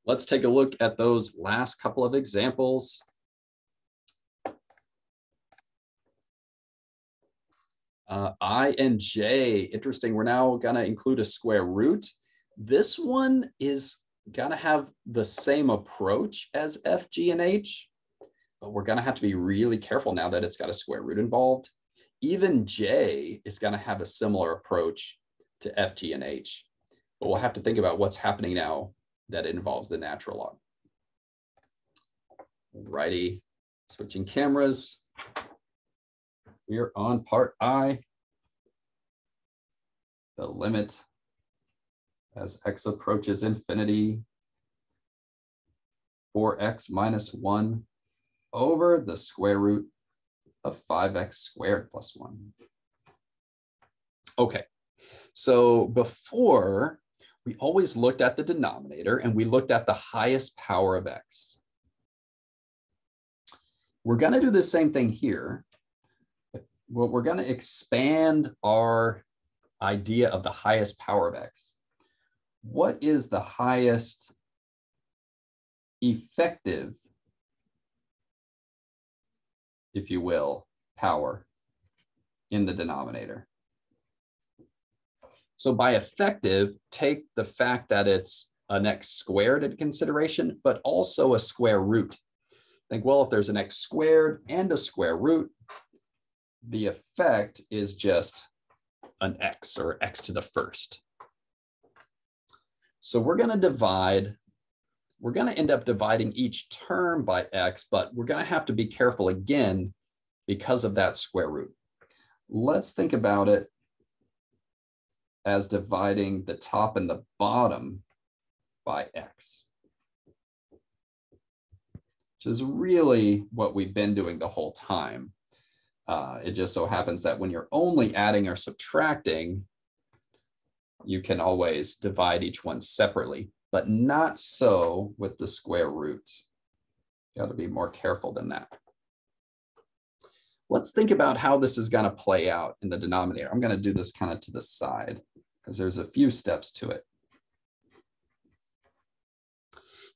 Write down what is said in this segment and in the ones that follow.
Let's take a look at those last couple of examples. I and J, interesting. We're now gonna include a square root. This one is gonna have the same approach as F, G, and H, but we're gonna have to be really careful now that it's got a square root involved. Even J is gonna have a similar approach to F, G, and H, but we'll have to think about what's happening now that it involves the natural log. Alrighty, switching cameras. We're on part I. The limit as x approaches infinity, 4x minus 1 over the square root of 5x squared plus 1. Okay, so before, we always looked at the denominator and we looked at the highest power of x. We're going to do the same thing here. Well, we're going to expand our idea of the highest power of x. What is the highest effective, if you will, power in the denominator? So by effective, take the fact that it's an x squared into consideration, but also a square root. Think, well, if there's an x squared and a square root, the effect is just an x, or x to the first. So we're going to divide, we're going to end up dividing each term by x, but we're going to have to be careful again because of that square root. Let's think about it as dividing the top and the bottom by x, which is really what we've been doing the whole time. It just so happens that when you're only adding or subtracting, you can always divide each one separately, but not so with the square root. You got to be more careful than that. Let's think about how this is going to play out in the denominator. I'm going to do this kind of to the side because there's a few steps to it.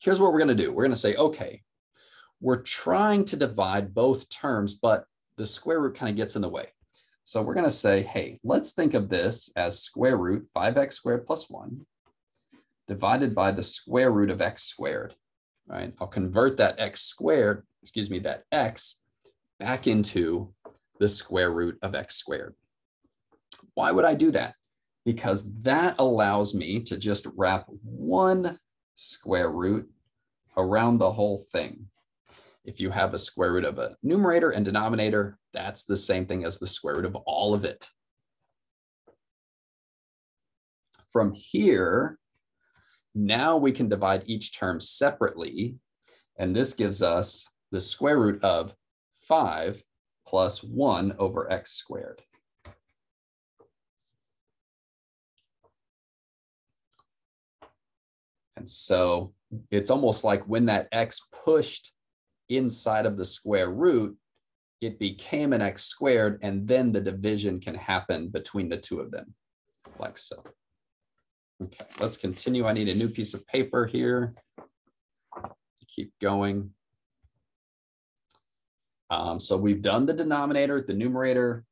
Here's what we're going to do. We're going to say, okay, we're trying to divide both terms, but the square root kind of gets in the way. So we're going to say, hey, let's think of this as square root 5x squared plus 1 divided by the square root of x squared, right? I'll convert that x squared, excuse me, that x back into the square root of x squared. Why would I do that? Because that allows me to just wrap one square root around the whole thing. If you have a square root of a numerator and denominator, that's the same thing as the square root of all of it. From here, now we can divide each term separately, and this gives us the square root of 5 plus 1 over x squared. And so it's almost like when that x pushed inside of the square root, it became an x squared, and then the division can happen between the two of them, like so. Okay, let's continue. I need a new piece of paper here to keep going. So we've done the denominator, the numerator,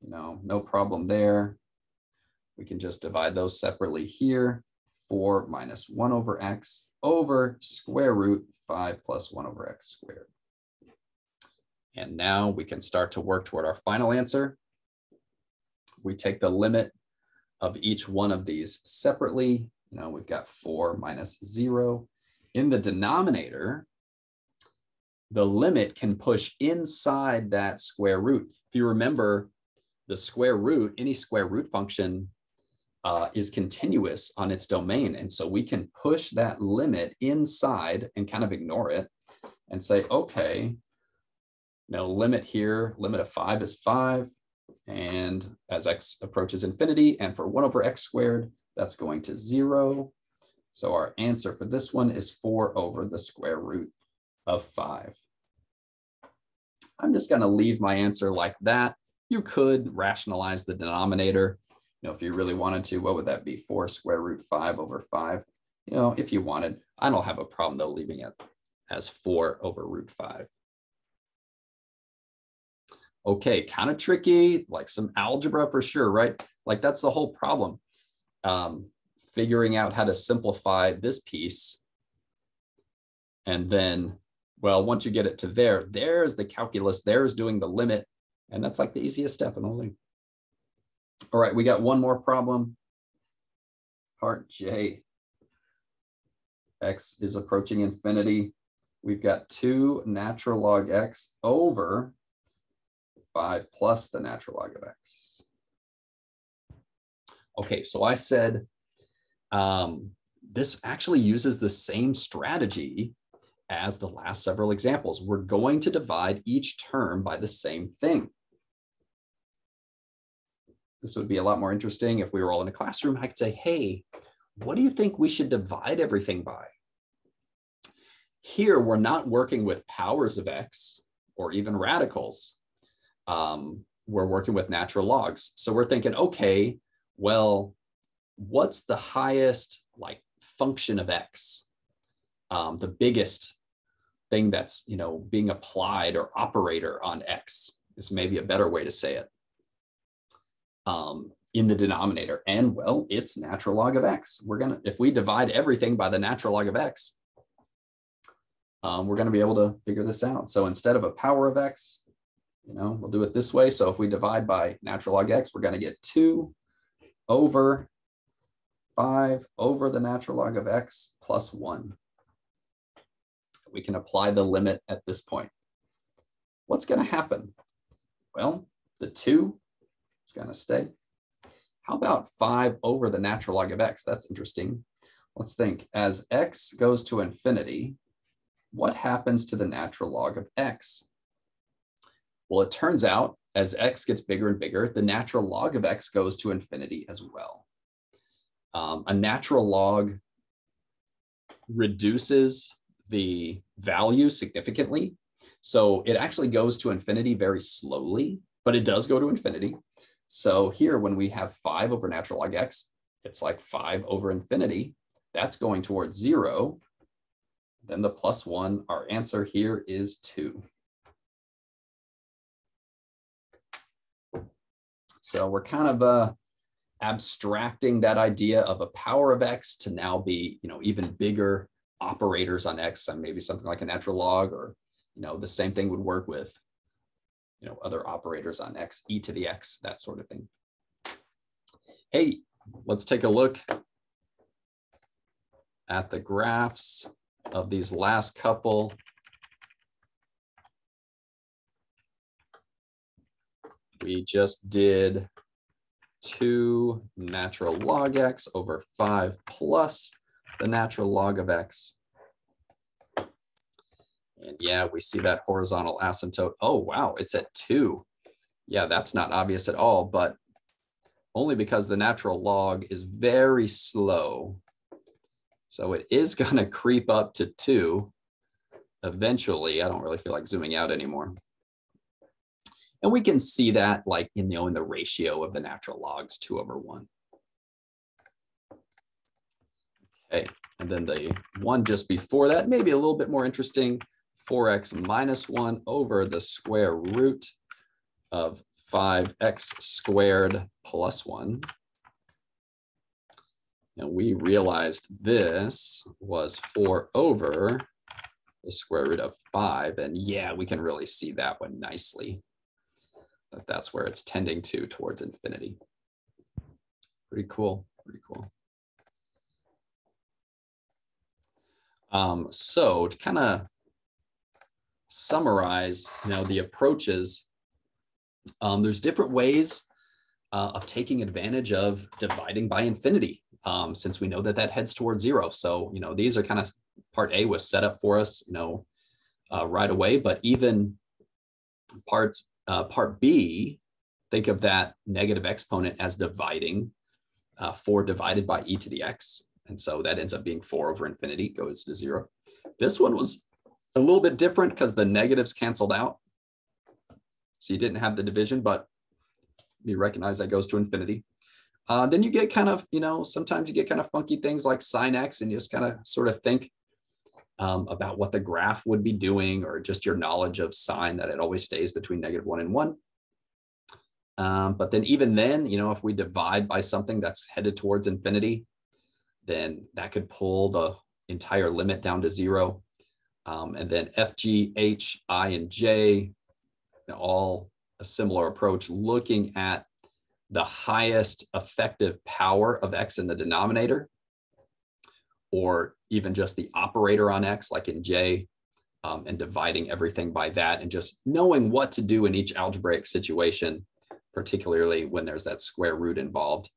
no problem there. We can just divide those separately here. 4 minus 1 over x over square root 5 plus 1 over x squared. And now we can start to work toward our final answer. We take the limit of each one of these separately. We've got 4 minus 0. In the denominator, the limit can push inside that square root. If you remember, the square root, any square root function is continuous on its domain. And so we can push that limit inside and kind of ignore it and say, okay, limit here, limit of 5 is 5. And as x approaches infinity, and for 1 over x squared, that's going to 0. So our answer for this one is 4 over the square root of 5. I'm just going to leave my answer like that. You could rationalize the denominator. If you really wanted to, what would that be? 4 square root 5 over 5. you know, if you wanted. I don't have a problem though leaving it as 4 over root 5. Okay, kind of tricky, like some algebra for sure, right? Like that's the whole problem. Figuring out how to simplify this piece. And then, well, once you get it to there, there's the calculus, there's doing the limit. And that's like the easiest step in the whole thing. All right, we got one more problem. Part J. X is approaching infinity. We've got 2 natural log x over 5 plus the natural log of x. Okay, so I said this actually uses the same strategy as the last several examples. We're going to divide each term by the same thing. This would be a lot more interesting if we were all in a classroom. I could say, hey, what do you think we should divide everything by? Here, we're not working with powers of x or even radicals. We're working with natural logs. So we're thinking, okay, well, what's the highest like function of x? The biggest thing that's, you know, being applied or operator on x is maybe a better way to say it. In the denominator, and well, it's natural log of x. We're gonna, if we divide everything by the natural log of x, we're gonna be able to figure this out. So instead of a power of x, you know, we'll do it this way. So if we divide by natural log x, we're gonna get 2 over 5 over the natural log of x plus 1. We can apply the limit at this point. What's gonna happen? Well, the 2 is gonna stay. How about 5 over the natural log of x? That's interesting. Let's think. As x goes to infinity, what happens to the natural log of x? Well, it turns out as x gets bigger and bigger, the natural log of x goes to infinity as well. A natural log reduces the value significantly. So it actually goes to infinity very slowly, but it does go to infinity. So here, when we have 5 over natural log x, it's like 5 over infinity. That's going towards 0. Then the plus 1, our answer here is 2. So we're kind of abstracting that idea of a power of x to now be, you know, even bigger operators on x, and maybe something like a natural log, or, you know, the same thing would work with, you know, other operators on x, e to the x, that sort of thing. Hey, let's take a look at the graphs of these last couple. We just did 2 natural log x over 5 plus the natural log of x. And yeah, we see that horizontal asymptote. Oh, wow, it's at 2. Yeah, that's not obvious at all, but only because the natural log is very slow. So it is going to creep up to 2 eventually. I don't really feel like zooming out anymore. And we can see that like in the ratio of the natural logs, 2 over 1. Okay, and then the one just before that, maybe a little bit more interesting, 4x minus 1 over the square root of 5x squared plus 1. And we realized this was 4 over the square root of 5. And yeah, we can really see that one nicely. That's where it's tending to towards infinity. Pretty cool, pretty cool. So to kind of summarize, you know, the approaches, there's different ways of taking advantage of dividing by infinity, since we know that that heads towards 0. So, you know, these are kind of, part A was set up for us, you know, right away, but even part B, think of that negative exponent as dividing 4 divided by e to the x. And so that ends up being 4 over infinity, goes to 0. This one was a little bit different because the negatives canceled out. So you didn't have the division, but you recognize that goes to infinity. Then you get kind of, sometimes you get kind of funky things like sine x, and you just kind of sort of think about what the graph would be doing, or just your knowledge of sine, that it always stays between -1 and 1. But then even then, if we divide by something that's headed towards infinity, then that could pull the entire limit down to 0. And then f, g, h, I, and j, all a similar approach, looking at the highest effective power of x in the denominator, or even just the operator on x, like in j, and dividing everything by that, and just knowing what to do in each algebraic situation, particularly when there's that square root involved.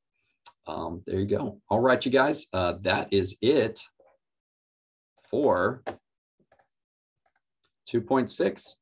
There you go. All right, you guys, that is it for 2.6.